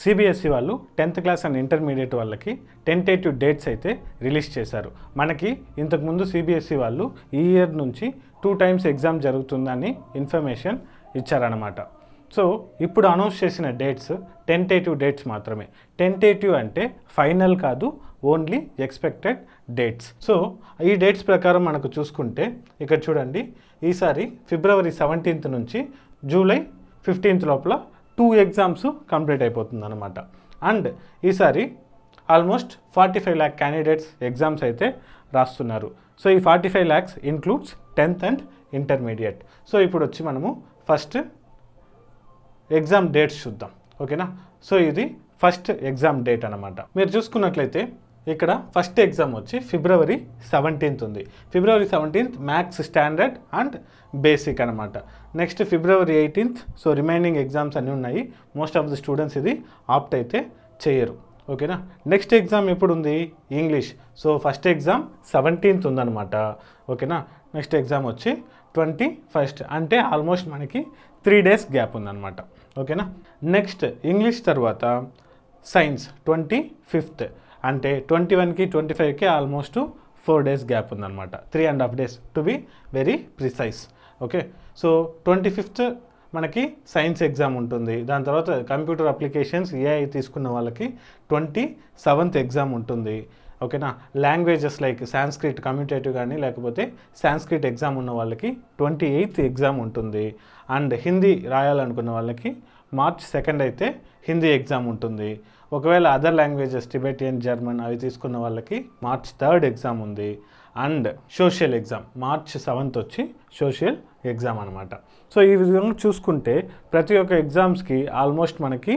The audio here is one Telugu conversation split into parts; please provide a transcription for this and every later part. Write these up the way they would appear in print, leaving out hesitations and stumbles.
సిబిఎస్ఈ వాళ్ళు 10th క్లాస్ అండ్ ఇంటర్మీడియట్ వాళ్ళకి టెంటేటివ్ డేట్స్ అయితే రిలీజ్ చేశారు. మనకి ఇంతకుముందు సిబిఎస్ఈ వాళ్ళు ఈ ఇయర్ నుంచి 2 times ఎగ్జామ్ జరుగుతుందని ఇన్ఫర్మేషన్ ఇచ్చారనమాట. సో ఇప్పుడు అనౌన్స్ చేసిన డేట్స్ టెంటేటివ్ డేట్స్ మాత్రమే. టెంటేటివ్ అంటే ఫైనల్ కాదు, ఓన్లీ ఎక్స్పెక్టెడ్ డేట్స్. సో ఈ డేట్స్ ప్రకారం మనకు చూసుకుంటే ఇక్కడ చూడండి, ఈసారి ఫిబ్రవరి 17th నుంచి జూలై 15th లోపల 2 ఎగ్జామ్స్ కంప్లీట్ అయిపోతుంది అనమాట. అండ్ ఈసారి ఆల్మోస్ట్ 45 lakh క్యాండిడేట్స్ ఎగ్జామ్స్ అయితే రాస్తున్నారు. సో ఈ 45 lakhs includes 10th and intermediate. So ఇప్పుడు వచ్చి మనము ఫస్ట్ ఎగ్జామ్ డేట్స్ చూద్దాం, ఓకేనా. సో ఇది ఫస్ట్ ఎగ్జామ్ డేట్ అనమాట. మీరు చూసుకున్నట్లయితే ఇక్కడ ఫస్ట్ ఎగ్జామ్ వచ్చి ఫిబ్రవరి 17th ఉంది. ఫిబ్రవరి 17th maths standard and basic అనమాట. Next February 18th. So remaining exams అన్నీ ఉన్నాయి. మోస్ట్ ఆఫ్ ది స్టూడెంట్స్ ఇది ఆప్ట్ అయితే చేయరు, ఓకేనా. నెక్స్ట్ ఎగ్జామ్ ఎప్పుడు ఉంది? English. So first exam 17th ఉందన్నమాట, ఓకేనా. నెక్స్ట్ ఎగ్జామ్ వచ్చి 21st, అంటే ఆల్మోస్ట్ మనకి 3 days గ్యాప్ ఉందన్నమాట, ఓకేనా. నెక్స్ట్ ఇంగ్లీష్ తర్వాత సైన్స్ 25th, అంటే 21కి 25కి ఆల్మోస్ట్ 4 days గ్యాప్ ఉందన్నమాట. 3.5 days to be very precise, okay. So 25th మనకి సైన్స్ ఎగ్జామ్ ఉంటుంది. దాని తర్వాత కంప్యూటర్ అప్లికేషన్స్ ఏఐ తీసుకున్న వాళ్ళకి 27th ఎగ్జామ్ ఉంటుంది, ఓకేనా. లాంగ్వేజెస్ లైక్ సాంస్క్రిట్ కమ్యూటేటివ్ కానీ లేకపోతే సాంస్క్రిట్ ఎగ్జామ్ ఉన్న వాళ్ళకి 28th ఎగ్జామ్ ఉంటుంది. అండ్ హిందీ రాయాలనుకున్న వాళ్ళకి March 2nd అయితే హిందీ ఎగ్జామ్ ఉంటుంది. ఒకవేళ అదర్ లాంగ్వేజెస్ టిబెటియన్, జర్మన్ అవి తీసుకున్న వాళ్ళకి March 3rd ఎగ్జామ్ ఉంది. And social exam March 7th వచ్చి సోషల్ ఎగ్జామ్ అనమాట. సో ఈ విధంగా చూసుకుంటే ప్రతి ఒక్క ఎగ్జామ్స్కి ఆల్మోస్ట్ మనకి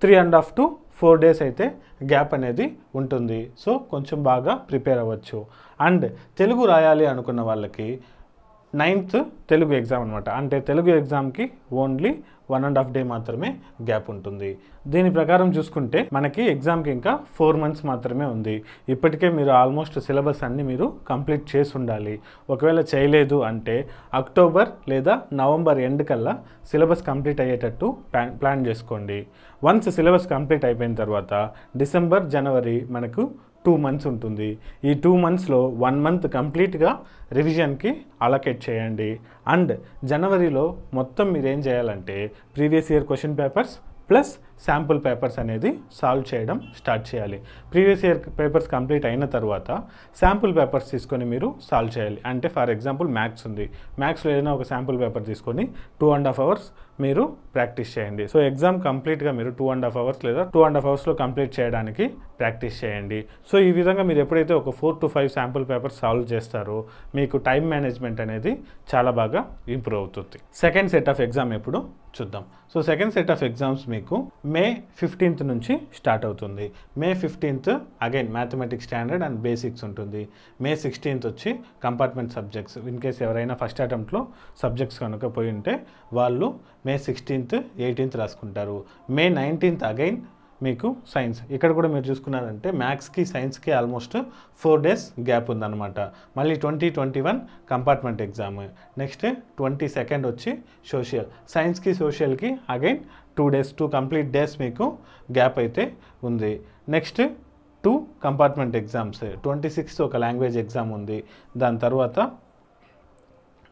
3.5 to 4 days అయితే గ్యాప్ అనేది ఉంటుంది. సో కొంచెం బాగా ప్రిపేర్ అవ్వచ్చు. అండ్ తెలుగు రాయాలి అనుకున్న వాళ్ళకి 9th తెలుగు ఎగ్జామ్ అనమాట. అంటే తెలుగు ఎగ్జామ్కి ఓన్లీ 1.5 day మాత్రమే గ్యాప్ ఉంటుంది. దీని ప్రకారం చూసుకుంటే మనకి ఎగ్జామ్కి ఇంకా 4 months మాత్రమే ఉంది. ఇప్పటికే మీరు ఆల్మోస్ట్ సిలబస్ అన్నీ మీరు కంప్లీట్ చేసి ఉండాలి. ఒకవేళ చేయలేదు అంటే అక్టోబర్ లేదా నవంబర్ ఎండ్ కల్లా సిలబస్ కంప్లీట్ అయ్యేటట్టు ప్లాన్ చేసుకోండి. వన్స్ సిలబస్ కంప్లీట్ అయిపోయిన తర్వాత డిసెంబర్, జనవరి మనకు 2 months ఉంటుంది. ఈ 2 monthsలో 1 month కంప్లీట్గా రివిజన్కి అలొకేట్ చేయండి. అండ్ జనవరిలో మొత్తం మీరు ఏం చేయాలంటే previous year question papers plus sample papers అనేది సాల్వ్ చేయడం స్టార్ట్ చేయాలి. ప్రీవియస్ ఇయర్ పేపర్స్ కంప్లీట్ అయిన తర్వాత శాంపుల్ పేపర్స్ తీసుకొని మీరు సాల్వ్ చేయాలి. అంటే ఫర్ ఎగ్జాంపుల్ మ్యాథ్స్ ఉంది, మ్యాథ్స్లో ఏదైనా ఒక శాంపుల్ పేపర్ తీసుకొని 2.5 hours మీరు ప్రాక్టీస్ చేయండి. సో ఎగ్జామ్ కంప్లీట్గా మీరు 2.5 hours లేదా 2.5 hoursలో కంప్లీట్ చేయడానికి ప్రాక్టీస్ చేయండి. సో ఈ విధంగా మీరు ఎప్పుడైతే ఒక 4 to 5 శాంపుల్ పేపర్స్ సాల్వ్ చేస్తారో మీకు టైం మేనేజ్మెంట్ అనేది చాలా బాగా ఇంప్రూవ్ అవుతుంది. సెకండ్ సెట్ ఆఫ్ ఎగ్జామ్ ఎప్పుడు చూద్దాం. So second set of exams మీకు May 15th నుంచి స్టార్ట్ అవుతుంది. May 15th again mathematics standard and basics ఉంటుంది. May 16th వచ్చి కంపార్ట్మెంట్ సబ్జెక్ట్స్. ఇన్ కేస్ ఎవరైనా ఫస్ట్ అటెంప్ట్లో సబ్జెక్ట్స్ కనుక పోయి ఉంటే వాళ్ళు May 16th, 18th రాసుకుంటారు. May 19th అగైన్ మీకు సైన్స్. ఇక్కడ కూడా మీరు చూసుకున్నారంటే మ్యాథ్స్కి సైన్స్కి ఆల్మోస్ట్ 4 days గ్యాప్ ఉందన్నమాట. మళ్ళీ 2021 కంపార్ట్మెంట్ ఎగ్జామ్. నెక్స్ట్ 22nd వచ్చి సోషల్. సైన్స్కి సోషల్కి అగైన్ 2 days, 2 complete days మీకు గ్యాప్ అయితే ఉంది. Next 2 compartment exams. 26th ఒక లాంగ్వేజ్ ఎగ్జామ్ ఉంది. దాని తర్వాత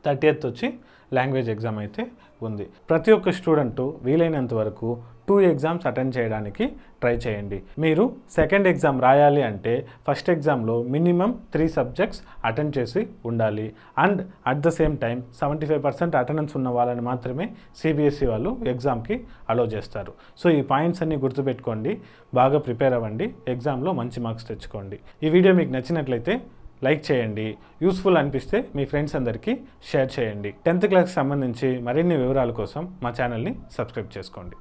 30th వచ్చి లాంగ్వేజ్ ఎగ్జామ్ అయితే ఉంది. ప్రతి ఒక్క స్టూడెంట్ వీలైనంత వరకు 2 ఎగ్జామ్స్ అటెండ్ చేయడానికి ట్రై చేయండి. మీరు సెకండ్ ఎగ్జామ్ రాయాలి అంటే ఫస్ట్ ఎగ్జామ్లో మినిమం 3 subjects అటెండ్ చేసి ఉండాలి. And at the same time 75% attendance ఉన్న వాళ్ళని మాత్రమే సిబిఎస్ఈ వాళ్ళు ఎగ్జామ్కి అలో చేస్తారు. సో ఈ పాయింట్స్ అన్నీ గుర్తుపెట్టుకోండి, బాగా ప్రిపేర్ అవ్వండి, ఎగ్జామ్లో మంచి మార్క్స్ తెచ్చుకోండి. ఈ వీడియో మీకు నచ్చినట్లయితే లైక్ చేయండి, యూస్ఫుల్ అనిపిస్తే మీ ఫ్రెండ్స్ అందరికీ షేర్ చేయండి. 10th క్లాస్కి సంబంధించి మరిన్ని వివరాల కోసం మా ఛానల్ని సబ్స్క్రైబ్ చేసుకోండి.